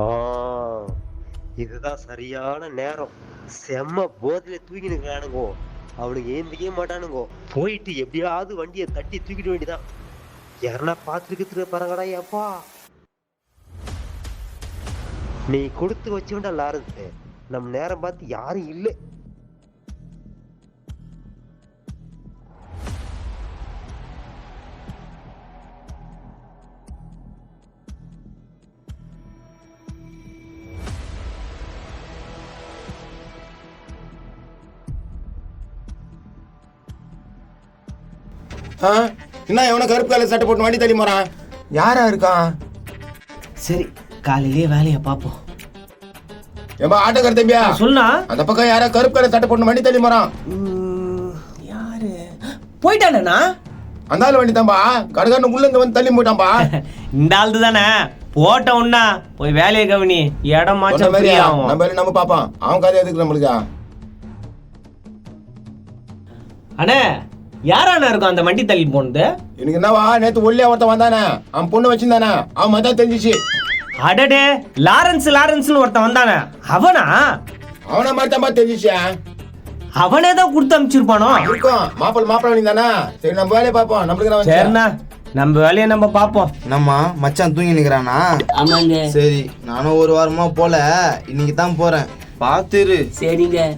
ஆ, இதுதான் சரியான நேரம். செம்ம போதில தூக்கி நிற்கிறானுங்கோ. அவனுக்கு ஏந்திக்கவே மாட்டானுங்கோ. போயிட்டு எப்படியாவது வண்டியை தட்டி தூக்கிட வேண்டியதான். யாருன்னா பார்த்துருக்கிறதுக்கு பரங்கடா அப்பா. நீ கொடுத்து வச்சோண்டா லாரன்ஸ். நம்ம நேரம் பார்த்து யாரும் இல்லை. என்ன எவனை கருப்பு கலர் சட்டை போட்டு வண்டி தள்ளி போறான்? யாரா இருக்கான்? சரி, காலையிலேயே வேலையை பார்ப்போம். ஏம்பா ஆட்டோக்கார தம்பியா, சொன்னா அந்த பக்கம் யாரா கருப்பு கலர் சட்டை போட்டு வண்டி தள்ளி போறான்? யாரு போயிட்டானா? அந்த ஆள் வண்டி தான்பா. கடைக்காரன் உள்ள இருந்து வந்து தள்ளி போயிட்டான்பா. இந்த ஆள் தானே போட்ட உண்ணா. போய் வேலையை கவனி. இடம் மாற்றம் நம்ம பாப்பான். அவன் கதை எதுக்கு நம்மளுக்கா? அண்ணே, யாராண்ணா இருக்கும் அந்த வண்டி தள்ளி போனது? எனக்கு என்னவா, நேத்து ஒல்லியா ஒருத்தன் வந்தானே, அவன் பொண்ணு வச்சிருந்தானே, அவன் மதான் தெரிஞ்சிச்சு. அடடே, லாரன்ஸ்னு ஒருத்தன் வந்தானே, அவனா? அவனை மாதிரி தான் தெரிஞ்சிச்சு. அவனே தான் கொடுத்து அனுப்பிச்சிருப்பானோ இருக்கும். மாப்பிள்ள வண்டி தானே. சரி, நம்ம வேலையை பார்ப்போம். நம்மளுக்கு சரிண்ணா, நம்ம வேலையை நம்ம பார்ப்போம். நம்ம மச்சான் தூங்கி நிக்கிறானா? ஆமாங்க. சரி, நானும் ஒரு வாரமா போல, இன்னைக்கு தான் போறேன். பாத்துரு. சரிங்க.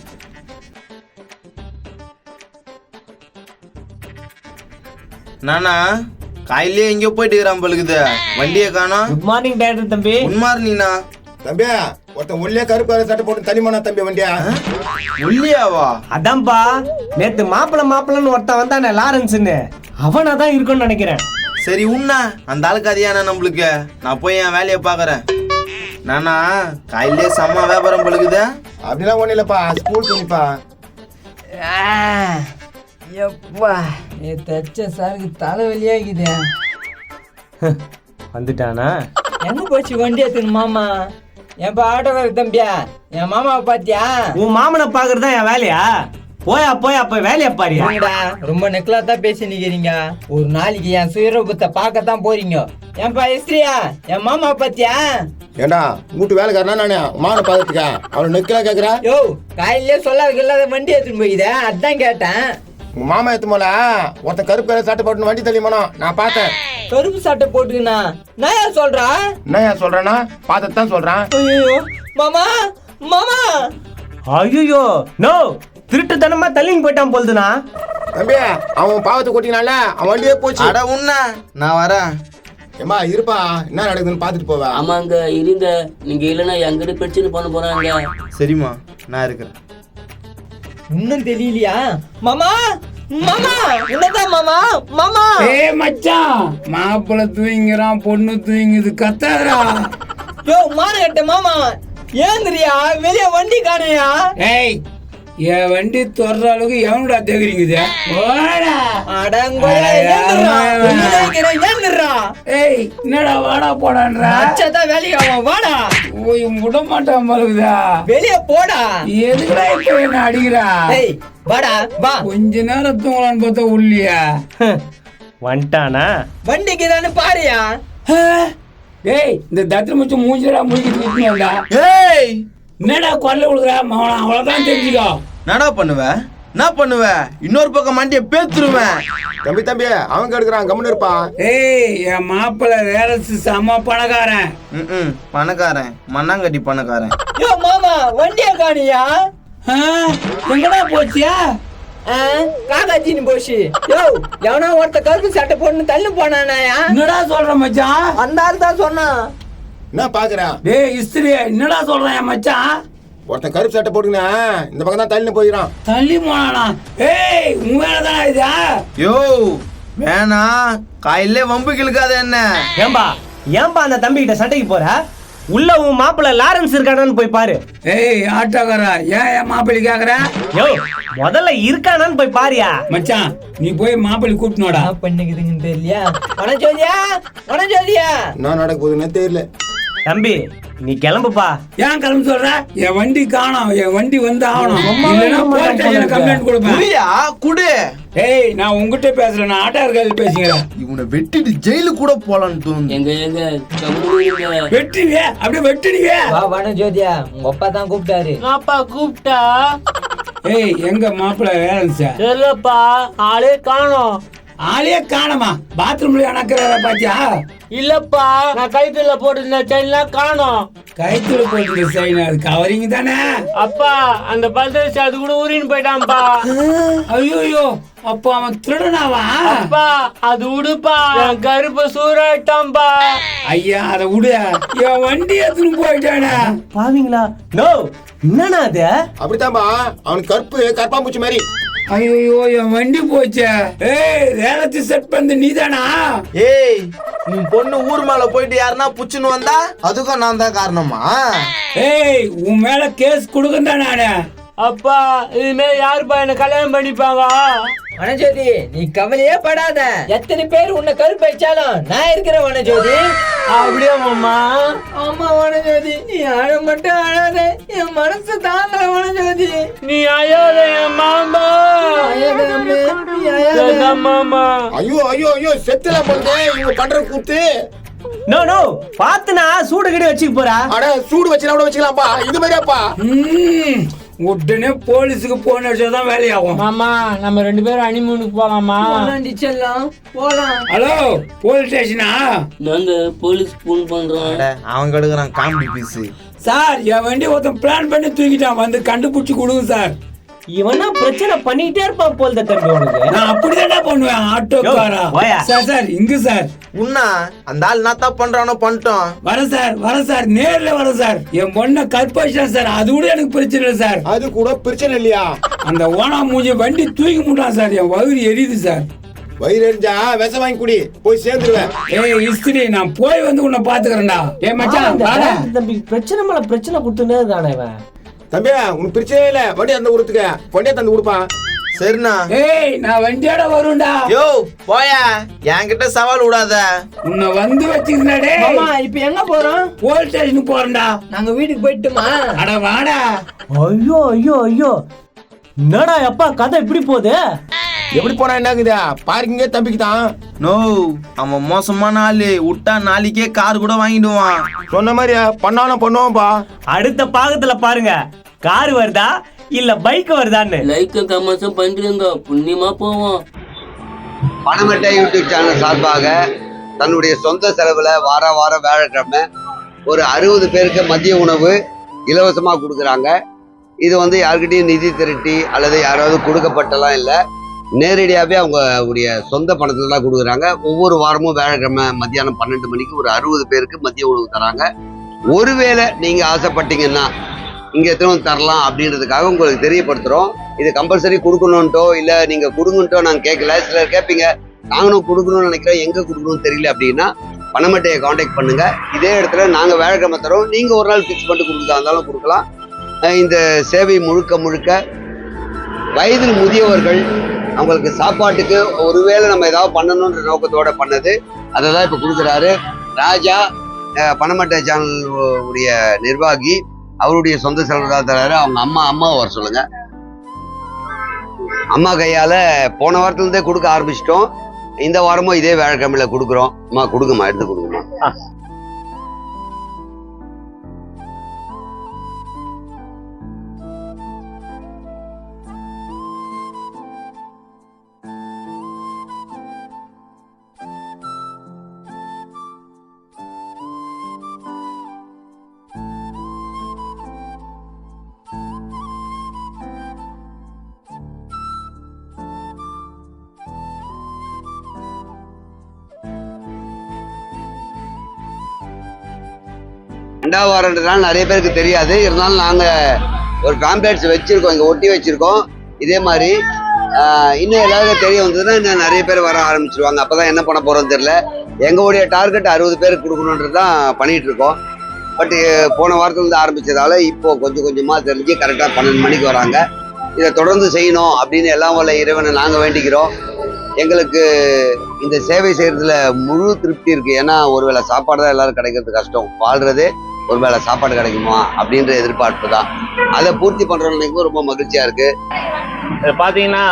நானா காலையிலே எங்கேயோ போயிட்டு இருக்கிறான் பழுகுது. வண்டியை காணோம். குட் மார்னிங் டைரக்டர் தம்பி. குட் மார்னிங்ண்ணா. தம்பியா, ஒருத்தன் ஒல்லியா கருப்பு கலர் சட்டை போட்டு தள்ளிமானா தம்பி வண்டியா? உள்ளியாவா? அதான்பா, நேத்து மாப்பிள்ளன்னு ஒருத்தன் வந்தானே லாரன்ஸ்னு, அவனா தான் இருக்கும்னு நினைக்கிறேன். சரி உண்ணா, அந்த ஆளுக்கு அதிகானா நம்மளுக்கு. நான் போய் என் வேலையை பாக்குறேன். நானா காலையிலே செம்ம வியாபாரம் பழுகுது. அப்படிலாம் ஒண்ணு இல்லப்பா, ஸ்கூல் துணிப்பா. எப்பா தச்ச சாருக்கு தலைவலியாக்குது. வந்துட்டானா? எங்க போச்சு வண்டி எடுத்துன்னு மாமா? ஏன்பா ஆட்டோக்கார தம்பியா, என் மாமாவை பாத்தியா? உன் மாமனை பாக்குறதா என் வேலையா? போயா போய் வேலையை பாரியா. ரொம்ப நெக்லா தான் பேசி நிக்கிறீங்க. ஒரு நாளைக்கு என் சுயரூபத்தை பார்க்கத்தான் போறீங்க. ஏன்பா எஸ்ரியா, என் மாமாவை பாத்தியா? ஏண்டா வீட்டு வேலைக்காரனா நானே மானை பாத்துக்க. அவனை நெக்கலா கேக்குறா? யோ, காலையிலே சொல்லாத வண்டி எடுத்துன்னு போயிதே, அதான் கேட்டேன். உங்க மாமா எத்து போல ஒருத்தன் கருப்பு கலர் சட்டை போட்டு வண்டி தள்ளி போனோம். நான் பார்த்தேன். கருப்பு சட்டை போட்டுக்கினா நான் யார் சொல்றா? என்ன சொல்றேன்னா பார்த்துதான் சொல்றேன். ஐயோ மாமா, மாமா. ஐயோ நோ, திருட்டுத்தனமா தள்ளிங்க போயிட்டான் போல்துனா. தம்பி, அவன் பாவத்தை கொட்டினால அவன் வண்டியே போச்சு. அட உண்ணா, நான் வரேன். ஏமா இருப்பா, என்ன நடக்குதுன்னு பாத்துட்டு போவா. ஆமாங்க, இருங்க. நீங்க இல்லைன்னா எங்கிட்ட பிரச்சனை பண்ண போறாங்க. சரிம்மா, நான் இருக்கிறேன். இன்னும் தெரியலையா? மாமா, மாமா, என்னதான் மாமா? மாமா. ஏய் மச்சான், மாப்பிள்ள தூங்குறான், பொண்ணு தூங்குது, கத்தாதடா. யோ மானகட்ட மாமா, ஏந்திரியா, வெளிய வண்டி காணையா? ஏய், என் வண்டி தொடர அளவுக்கு எவனுடா தேக்குறீங்குது? ஏய், என்னடா வாடா போடான்றா? அச்சாதான் வேலைக்கு ஆகும், வாடா. ஓய், விட மாட்டான் மலுகுதா. வெளிய போடா. எதுக்குடா இப்ப என்ன அடிக்கிறா? ஏய் வாடா, வா. கொஞ்ச நேரம் தூங்கலான்னு பார்த்தா உள்ளியா? வந்துட்டானா? வண்டிக்கு தானே பாரியா. ஏய், இந்த தத்திர முச்சு மூஞ்சிடா முடிக்கிட்டு. ஏய், என்னடா கொல்ல விழுகுறா மவனா? அவ்வளவுதான் தெரிஞ்சுக்கோ. என்னடா பண்ணுவ? இன்னொரு பக்கம் மண்டியை பேத்துருவேன். தம்பி அவன் கெடுக்கிறான், கம்முன்னு இருப்பா. ஏய், என் மாப்பிள்ள வேலை செம பணக்காரன். பணக்காரன், மண்ணாங்கட்டி பணக்காரன். யோ மாமா, வண்டியா காணியா? எங்கடா போச்சியா? காக்காச்சின்னு போச்சு. யோ, எவனா ஒருத்த கருப்பு சட்டை போட்டு தள்ளு போனானாயா? என்னடா சொல்ற மச்சான்? அந்த ஆள் தான் சொன்னான். என்ன பாக்குறான்? டேய் இஸ்திரி, என்னடா சொல்றேன் என் மச்சான்? ஒருத்தன் கருப்பு சட்டை போட்டுக்கினா இந்த பக்கம் தான் தள்ளி போயிடான். தள்ளி போனானா? ஏய், உன் வேலைதானா இதா? யோ வேணா, காலையிலே வம்பு கிழக்காத என்ன. ஏன்பா அந்த தம்பி கிட்ட சண்டைக்கு போற? உள்ள உன் மாப்பிள்ள லாரன்ஸ் இருக்கானான்னு போய் பாரு. ஏய் ஆட்டோக்காரா, ஏன் என் மாப்பிள்ளை கேக்குற? யோ, முதல்ல இருக்கானான்னு போய் பாரியா. மச்சான், நீ போய் மாப்பிள்ளை கூப்பிட்டுனோடா. என்ன பண்ணிக்குதுங்கன்னு தெரியலையா? வனஜோதியா என்ன நடக்க போகுதுன்னு தெரியல. தம்பி, நீ கிளம்புப்பா. ஏன் கிளம்பு சொல்ற? என் வண்டி காணோம், என் வண்டி வந்து ஆகணும். இல்லைன்னா போலீஸ் ஸ்டேஷன்ல கம்ப்ளைண்ட் கொடுப்பேன். குடு. ஏய் நான் உங்ககிட்ட பேசல, நான் ஆட்டார் கையில் பேசுகிறேன். இவனை வெட்டிட்டு ஜெயிலு கூட போலான்னு தோணுது. எங்க கம்முனு வெட்டுவியே, அப்படியே வெட்டுனியே. வா வன ஜோதியா, உங்க அப்பா தான் கூப்பிட்டாரு. அப்பா கூப்பிட்டா ஏய் எங்க மாப்பிள்ள வேலை சார்? தெரியலப்பா, ஆளே காணோம். ஆளே காணமா? பாத்ரூம்ல அணக்குறாரா பாத்தியா? இல்லப்பா, நான் கைத்துல போட்டிருந்த செயின்லாம் காணோம். கைத்துல போட்டு சைன், அது கவரிங் தானே? அப்பா அந்த பல்தேசி அது கூட ஊறின்னு போயிட்டான்ப்பா. ஐயோ, அப்போ அவன் திருடனாவா? அப்பா அது விடுப்பா, என் கருப்ப சூறாயிட்டான்பா. ஐயா அதை விடு, என் வண்டி எடுத்துன்னு போயிட்டானே. பாவீங்களா? நோ, என்னண்ணா அது? அப்படித்தான்பா, அவனுக்கு கற்பாம்பூச்சி மாதிரி. ஐயோ என் வண்டி போச்சே. ஏய் ரேலத்தி செட் பண்ணது நீதானா? ஏய் உன் பொண்ணு ஊர் மேல போயிட்டு யாருன்னா புச்சுன்னு வந்தா அதுக்கும் நான் தான் காரணமா? ஏய் உன் மேல கேஸ் கொடுக்கண்டா நானு. அப்பா இனிமே யாருப்பா என்ன கல்யாணம் பண்ணிப்பாங்க? வனஜோதி, நீ கவலையே படாத. எத்தனை பேர் உன்னை கருப்பு வச்சாலும் நான் இருக்கிறேன் வனஜோதி. அப்படியே மாமா. ஆமா வனஜோதி, நீ அழ மட்டும் அழாத, என் மனசு தாங்கல வனஜோதி. நீ அழாத என் மாமா. அழாத அம்மே, நீ அழாத. சரி மாமா. ஐயோ செத்துல போங்க இவங்க பண்ற கூத்து. நோ பாத்துனா சூடு கிட்ட வச்சுக்க போறா. அட சூடு வச்சுக்கலாம்ப்பா, இது மாதிரியாப்பா. உடனே போலீஸுக்கு போன் அடிச்சாதான் வேலையாகும். மாமா நம்ம 2 பேரும் ஹனிமூனுக்கு போலாமா? செல்லம் போலாம். ஹலோ போலீஸ் ஸ்டேஷனா? நாங்க போலீஸ் போன் பண்றோம். அவன் கெடுக்கிறான் காமெடி பீஸ். சார் என் வண்டி ஒருத்தன் பிளான் பண்ணி தூக்கிட்டான், வந்து கண்டுபிடிச்சு கொடுங்க சார். இவனா பிரச்சனை பண்ணிட்டே இருப்பான் போல தம்பி உனக்கு. நான் அப்படிதானே பண்ணுவேன் ஆட்டோக்காரா. சார் இங்க சார். உன்னா அந்த ஆள் என்ன தான் பண்றானோ பண்ணிட்டோம். வரேன் சார் நேர்ல வரேன் சார். என் பொண்ணை கற்பழிச்சா சார், அது கூட எனக்கு பிரச்சனை இல்லை சார். அது கூட பிரச்சனை இல்லையா? அந்த ஓனா மூஞ்சி வண்டி தூக்கி முட்டான் சார், என் வயிறு எரியுது சார். வயிறு எரிஞ்சா விஷ வாங்கி குடி, போய் சேர்ந்துருவேன். ஏய் இஸ்திரி, நான் போய் வந்து உன்னை பாத்துக்கிறேன்டா. ஏ மச்சான் வாடா. தம்பி பிரச்சனை மேல பிரச்சனை கொடுத்துனே இருக்கானே இவன். தம்பி உனக்கு பிரச்சனை இல்ல, வண்டி அந்த ஊருக்கு வண்டியை தந்து கொடுப்பா. சரிண்ணா. ஏய் நான் வண்டியோட வரும்டா. யோ போயா, என்கிட்ட சவால் விடாத. உன்னை வந்து வச்சுக்கிறே. மாமா இப்ப எங்க போறோம்? போலீஸ் ஸ்டேஷனுக்கு போறேன்டா. நாங்க வீட்டுக்கு போயிட்டுமா? அட வாடா. ஐயோ என்னடா அப்பா கதை இப்படி போகுது? எப்படி போனா என்னக்குதா? பார்க்கிங்கே தம்பிக்கு தான். நோ, அவன் மோசமான ஆளு. விட்டா நாளைக்கே கார் கூட வாங்கிடுவான். சொன்ன மாதிரி பண்ணாலும் பண்ணுவோம்பா. அடுத்த பாகத்துல பாருங்க, கார் வருதா இல்ல பைக் வருதான்னு. லைக் கமெண்ட்ஸும் பண்றீங்க, புண்ணியமா போவோம். பணமட்டை யூடியூப் சேனல் சார்பாக தன்னுடைய சொந்த செலவில் வார வியாழக்கிழமை ஒரு 60 பேருக்கு மதிய உணவு இலவசமாக கொடுக்குறாங்க. இது வந்து யாருக்கிட்டையும் நிதி திரட்டி அல்லது யாராவது கொடுக்கப்பட்டலாம் இல்லை, நேரடியாகவே அவங்களுடைய சொந்த பணத்தில் தான் கொடுக்குறாங்க. ஒவ்வொரு வாரமும் வியாழக்கிழமை மத்தியானம் 12 மணிக்கு ஒரு 60 பேருக்கு மதிய உணவு தராங்க. ஒருவேளை நீங்கள் ஆசைப்பட்டீங்கன்னா இங்கே எத்தனை தரலாம் அப்படின்றதுக்காக உங்களுக்கு தெரியப்படுத்துகிறோம். இது கம்பல்சரி கொடுக்கணுன்ட்டோ இல்லை நீங்கள் கொடுங்கன்ட்டோ நாங்கள் கேட்கல. சிலர் கேட்பீங்க, நாங்களும் கொடுக்கணும்னு நினைக்கிறோம், எங்கே கொடுக்கணும்னு தெரியல அப்படின்னா பணமட்டையை காண்டாக்ட் பண்ணுங்கள். இதே இடத்துல நாங்கள் வியாழக்கிழமை தரோம். நீங்கள் ஒரு நாள் ஃபிக்ஸ் பண்ணிட்டு கொடுக்குறதா இருந்தாலும் கொடுக்கலாம். இந்த சேவை முழுக்க வயதில் முதியவர்கள் அவங்களுக்கு சாப்பாட்டுக்கு ஒருவேளை நம்ம ஏதாவது பண்ணணுன்ற நோக்கத்தோட பண்ணது. அதை தான் இப்போ கொடுக்குறாரு ராஜா, பணமட்டை சேனல் உடைய நிர்வாகி. அவருடைய சொந்த செலவு தான் தராரு. அவங்க அம்மா வர சொல்லுங்க. அம்மா கையால போன வாரத்துலேருந்தே கொடுக்க ஆரம்பிச்சிட்டோம். இந்த வாரமும் இதே வியாழக்கிழமையில கொடுக்குறோம். அம்மா கொடுங்கம்மா, எடுத்து கொடுங்கம்மா. ரெண்டாவது வாரன்றதுனால நிறைய பேருக்கு தெரியாது. இருந்தாலும் நாங்கள் ஒரு பேம்ப்ளெட்ஸ் வச்சுருக்கோம், இங்கே ஒட்டி வச்சுருக்கோம். இதே மாதிரி இன்னும் எல்லாருக்கும் தெரிய வந்ததுன்னா இன்னும் நிறைய பேர் வர ஆரம்பிச்சிருவாங்க. அப்போ தான் என்ன பண்ண போகிறோன்னு தெரியல. எங்களுடைய டார்கெட் 60 பேருக்கு கொடுக்கணுன்றது தான் பண்ணிகிட்ருக்கோம். பட் போன வாரத்துலேருந்து ஆரம்பித்ததால் இப்போது கொஞ்சம் கொஞ்சமாக தெரிஞ்சு கரெக்டாக 12 மணிக்கு வராங்க. இதை தொடர்ந்து செய்யணும் அப்படின்னு எல்லாம் வல்ல இறைவனை நாங்கள் வேண்டிக்கிறோம். எங்களுக்கு இந்த சேவை செய்கிறதுல முழு திருப்தி இருக்குது. ஏன்னா ஒருவேளை சாப்பாடு தான் எல்லோரும் கிடைக்கிறது கஷ்டம். வாழ்கிறதே ஒருவேளை சாப்பாடு கிடைக்குமா அப்படின்ற எதிர்பார்ப்பு தான். அதை பூர்த்தி பண்றவங்களுக்கு ரொம்ப மகிழ்ச்சியா இருக்கு. இது பார்த்தீங்கன்னா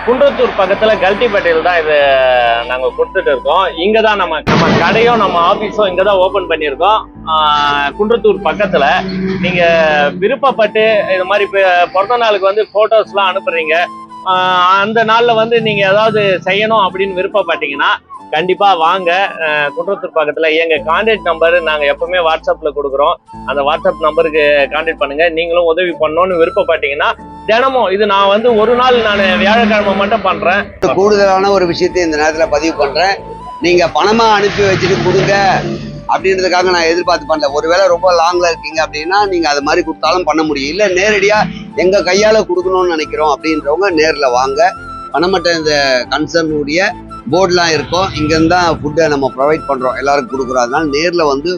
குன்றத்தூர் பக்கத்தில் கல்டிப்பேட்டையில் தான் இது நாங்கள் கொடுத்துட்டு இருக்கோம். இங்கே தான் நம்ம கடையும் நம்ம ஆஃபீஸும் இங்கே தான் ஓப்பன் பண்ணியிருக்கோம். குன்றத்தூர் பக்கத்தில் நீங்கள் விருப்பப்பட்டு இது மாதிரி பிறந்த நாளுக்கு வந்து ஃபோட்டோஸ்லாம் அனுப்புறீங்க, அந்த நாளில் வந்து நீங்கள் ஏதாவது செய்யணும் அப்படின்னு விருப்பப்பட்டீங்கன்னா கண்டிப்பாக வாங்க. குன்றத்தூர் பக்கத்தில் எங்கள் கான்டாக்ட் நம்பர் நாங்கள் எப்பவுமே வாட்ஸ்அப்பில் கொடுக்குறோம். அந்த வாட்ஸ்அப் நம்பருக்கு கான்டாக்ட் பண்ணுங்கள். நீங்களும் உதவி பண்ணணும்னு விருப்பப்பட்டீங்கன்னா தினமும் இது நான் வந்து ஒரு நாள் நான் வியாழக்கிழமை மட்டும் பண்ணுறேன். கூடுதலான ஒரு விஷயத்தை இந்த நேரத்தில் பதிவு பண்ணுறேன். நீங்கள் பணமாக அனுப்பி வச்சுட்டு கொடுங்க அப்படின்றதுக்காக நான் எதிர்பார்த்து பண்ணல. ஒருவேளை ரொம்ப லாங்கில் இருக்கீங்க அப்படின்னா நீங்கள் அது மாதிரி கொடுத்தாலும் பண்ண முடியும். இல்லை நேரடியாக எங்கள் கையால் கொடுக்கணும்னு நினைக்கிறோம் அப்படின்றவங்க நேரில் வாங்க. பணமட்ட இந்த கன்சர்னுடைய போர்டெலாம் இருக்கும். இங்கேருந்து தான் ஃபுட்டை நம்ம ப்ரொவைட் பண்ணுறோம், எல்லாருக்கும் கொடுக்குறோம். அதனால நேரில் வந்து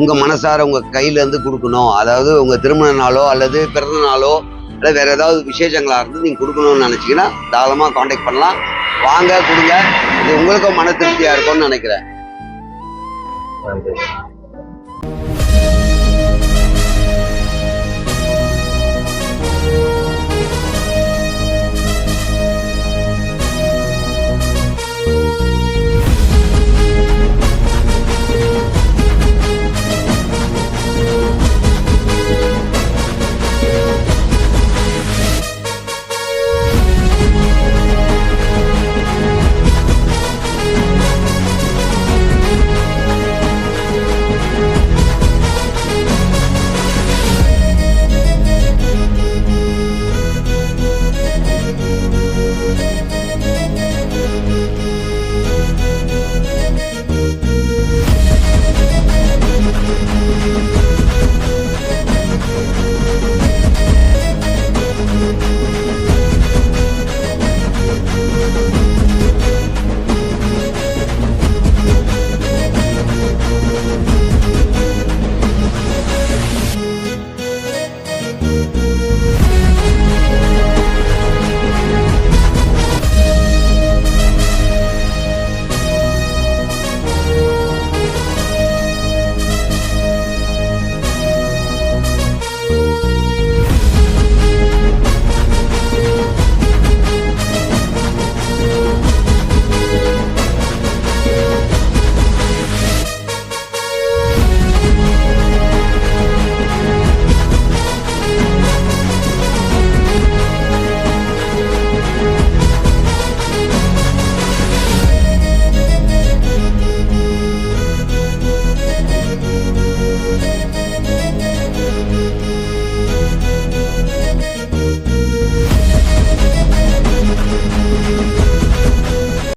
உங்கள் மனசார உங்கள் கையிலேருந்து கொடுக்கணும். அதாவது உங்கள் திருமண நாளோ அல்லது பிறந்த நாளோ இல்லை வேறு ஏதாவது விசேஷங்களாக இருந்து நீங்கள் கொடுக்கணும்னு நினச்சிங்கன்னா தாராளமாக காண்டாக்ட் பண்ணலாம். வாங்க, கொடுங்க. இது உங்களுக்கும் மன திருப்தியாக இருக்கும்னு நினைக்கிறேன். நன்றி.